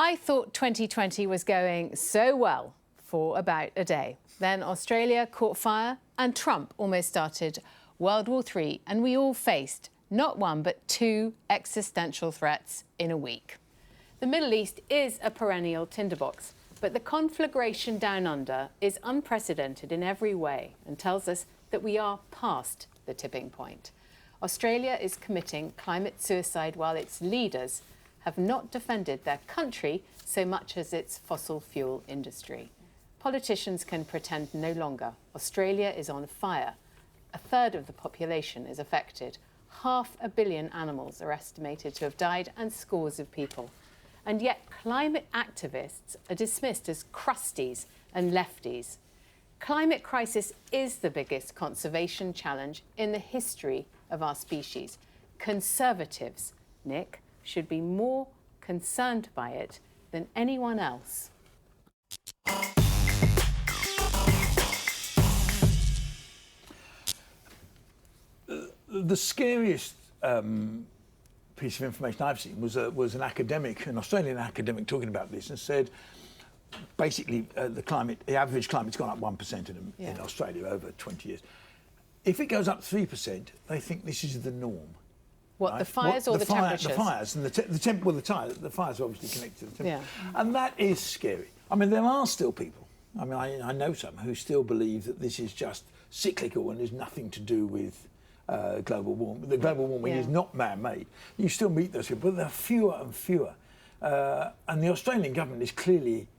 I thought 2020 was going so well for about a day. Then Australia caught fire and Trump almost started World War III, and we all faced not one but two existential threats in a week. The Middle East is a perennial tinderbox, but the conflagration down under is unprecedented in every way and tells us that we are past the tipping point. Australia is committing climate suicide while its leaders have not defended their country so much as its fossil fuel industry. Politicians can pretend no longer. Australia is on fire. A third of the population is affected. 500 million animals are estimated to have died and scores of people. And yet climate activists are dismissed as crusties and lefties. Climate crisis is the biggest conservation challenge in the history of our species. Conservatives, Nick, should be more concerned by it than anyone else. The scariest piece of information I've seen was an academic, an Australian academic, talking about this and said, basically, the average climate's gone up 1% in Australia over 20 years. If it goes up 3%, they think this is the norm. What, right? The fires or the temperatures? The fires and the fires are obviously connected to the temperature. Yeah. And that is scary. I mean, there are still people, I mean, I know some who still believe that this is just cyclical and there's nothing to do with global warming. The global warming is not man-made. You still meet those people, but there are fewer and fewer. And the Australian government has clearly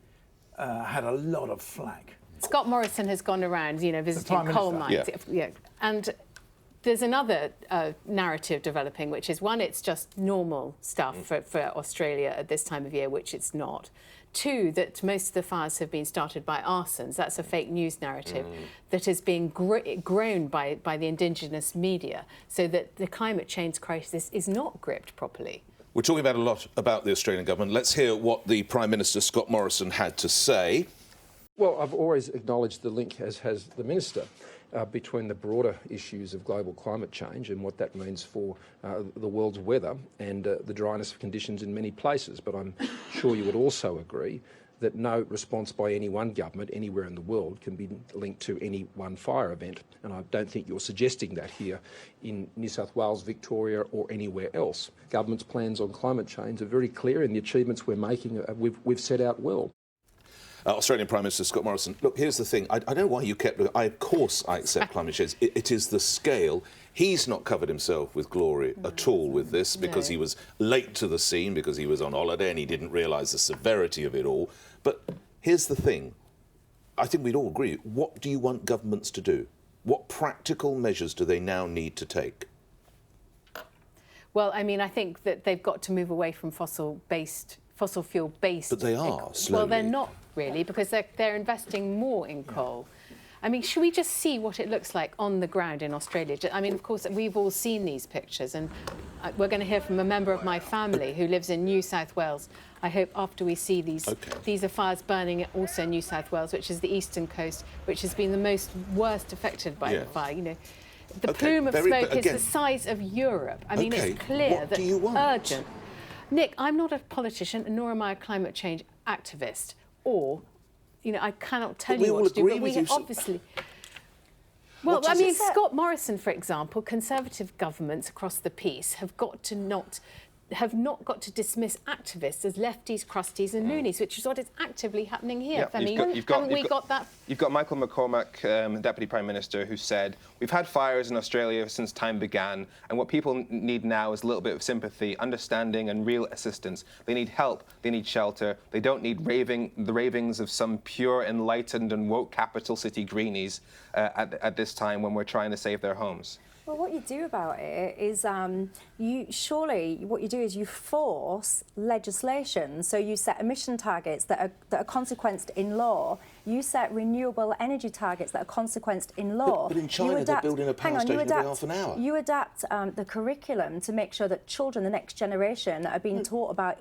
had a lot of flack. Scott Morrison has gone around, visiting coal mines. Yeah. And there's another narrative developing, which is, one, it's just normal stuff for Australia at this time of year, which it's not. Two, that most of the fires have been started by arsons. That's a fake news narrative that is being grown by the indigenous media, so that the climate change crisis is not gripped properly. We're talking about a lot about the Australian government. Let's hear what the Prime Minister, Scott Morrison, had to say. Well, I've always acknowledged the link, as has the Minister, between the broader issues of global climate change and what that means for the world's weather and the dryness of conditions in many places. But I'm sure you would also agree that no response by any one government anywhere in the world can be linked to any one fire event. And I don't think you're suggesting that here in New South Wales, Victoria or anywhere else. Government's plans on climate change are very clear, and the achievements we're making, we've set out well. Australian Prime Minister Scott Morrison, look, here's the thing. I don't know why you kept... of course I accept climate change. It is the scale. He's not covered himself with glory at all with this, because he was late to the scene, because he was on holiday and he didn't realise the severity of it all. But here's the thing. I think we'd all agree. What do you want governments to do? What practical measures do they now need to take? Well, I mean, I think that they've got to move away from fossil fuel-based... But they are, slowly. Well, they're not really, because they're investing more in coal. I mean, should we just see what it looks like on the ground in Australia? I mean, of course, we've all seen these pictures, and we're going to hear from a member of my family who lives in New South Wales. I hope after we see these, these are fires burning also in New South Wales, which is the eastern coast, which has been the worst affected by the fire. The plume of smoke is the size of Europe. I mean, it's clear that urgent. Nick, I'm not a politician, nor am I a climate change activist, or, I cannot tell you what to do, but we obviously... Well, I mean, Scott Morrison, for example, Conservative governments across the piece have not got to dismiss activists as lefties, crusties and loonies, which is what is actively happening here. You've got Michael McCormack, Deputy Prime Minister, who said, we've had fires in Australia since time began, and what people need now is a little bit of sympathy, understanding and real assistance. They need help, they need shelter, they don't need the ravings of some pure, enlightened and woke capital city greenies at this time when we're trying to save their homes. Well, what you do about it is what you do is you force legislation. So you set emission targets that are consequenced in law. You set renewable energy targets that are consequenced in law. But in China, they're building a power station every half an hour. You adapt the curriculum to make sure that children, the next generation, are being taught about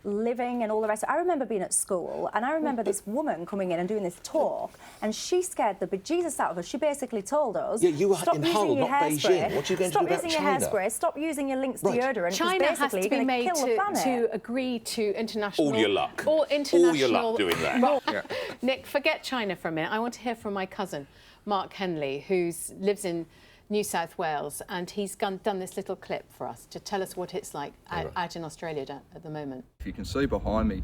living and all the rest. I remember being at school, and I remember this woman coming in and doing this talk, and she scared the bejesus out of us. She basically told us, Yeah, you were stop in using Hull, your not hairspray. Beijing. What are you going to do about Stop using your China? hairspray. Stop using your Lynx Right. deodorant. China has to be made to agree to international... All your luck. Or international... All your luck doing that. Well, Nick, forget China for a minute. I want to hear from my cousin, Mark Henley, who lives in New South Wales, and he's done this little clip for us to tell us what it's like out in Australia at the moment. If you can see behind me,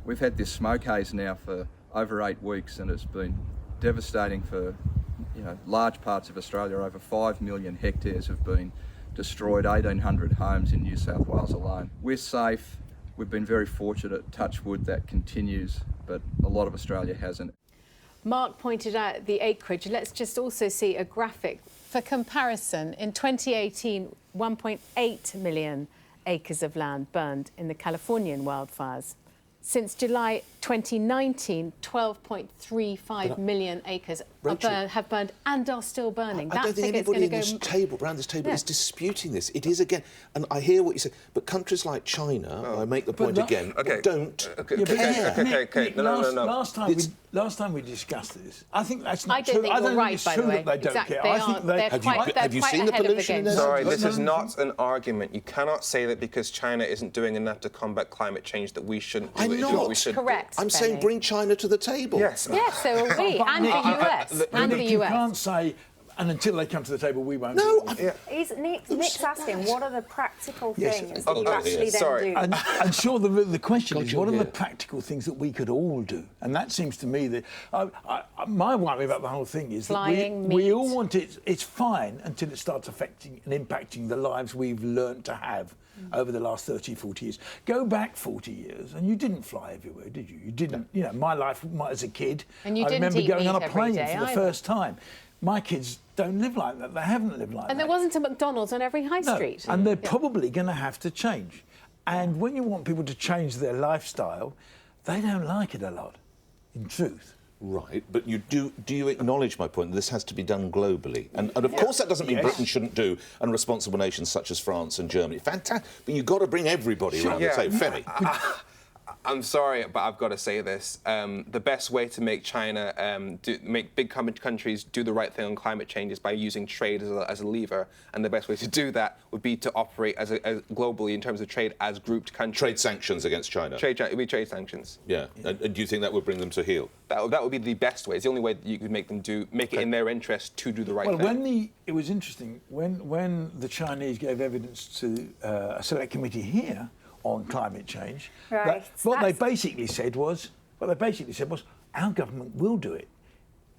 we've had this smoke haze now for over 8 weeks, and it's been devastating for large parts of Australia. Over 5 million hectares have been destroyed, 1,800 homes in New South Wales alone. We're safe. We've been very fortunate, touch wood, that continues, but a lot of Australia hasn't. Mark pointed out the acreage. Let's just also see a graphic. For comparison, in 2018, 1.8 million acres of land burned in the Californian wildfires. Since July 2019, 12.35 million acres have burned and are still burning. I don't think anybody around this table is disputing this. It is, again, and I hear what you say, but countries like China, I make the point again, don't care. Okay. No. Last time we discussed this, I think that's not I don't true. think I don't you're right, think it's by the true way. that they don't Exactly. care. I think they... Have you seen the pollution in there? Sorry, this is not an argument. You cannot say that because China isn't doing enough to combat climate change that we shouldn't do it. I'm not. We should Correct. I'm saying bring China to the table. Yes. Yes, so are we, and the US. And the You US. can't say, and until they come to the table, we won't. No, do it. Nick's asking, what are the practical Yes. things that you actually then do? And sure, the question is, what are the practical things that we could all do? And that seems to me that my worry about the whole thing is Flying that we meat. all want it. It's fine until it starts affecting and impacting the lives we've learnt to have over the last 30, 40 years. Go back 40 years, and you didn't fly everywhere, did you? You didn't. You know, my life as a kid, And you I didn't remember eat going on a meat every plane day for the either. first time. My kids don't live like that. They haven't lived like that. And there wasn't a McDonald's on every high street. And they're probably going to have to change. And when you want people to change their lifestyle, they don't like it a lot, in truth. Right, but do you acknowledge my point that this has to be done globally? And of course that doesn't mean Britain shouldn't do, and responsible nations such as France and Germany. Fantastic, but you've got to bring everybody around the table. Femi. I'm sorry, but I've got to say this. The best way to make China, make big countries do the right thing on climate change is by using trade as a lever. And the best way to do that would be to operate as globally in terms of trade as grouped countries. Trade sanctions against China. It would be trade sanctions. Yeah. And do you think that would bring them to heel? That would be the best way. It's the only way that you could make them make it in their interest to do the right thing. Well, it was interesting when the Chinese gave evidence to a select committee here on climate change. Right. What they basically said was, our government will do it.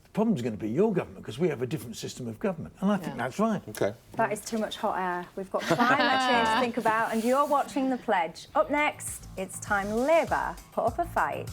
The problem's going to be your government because we have a different system of government, and I think that's right. Okay. That is too much hot air. We've got climate change to think about, and you're watching The Pledge. Up next, it's time Labour put up a fight.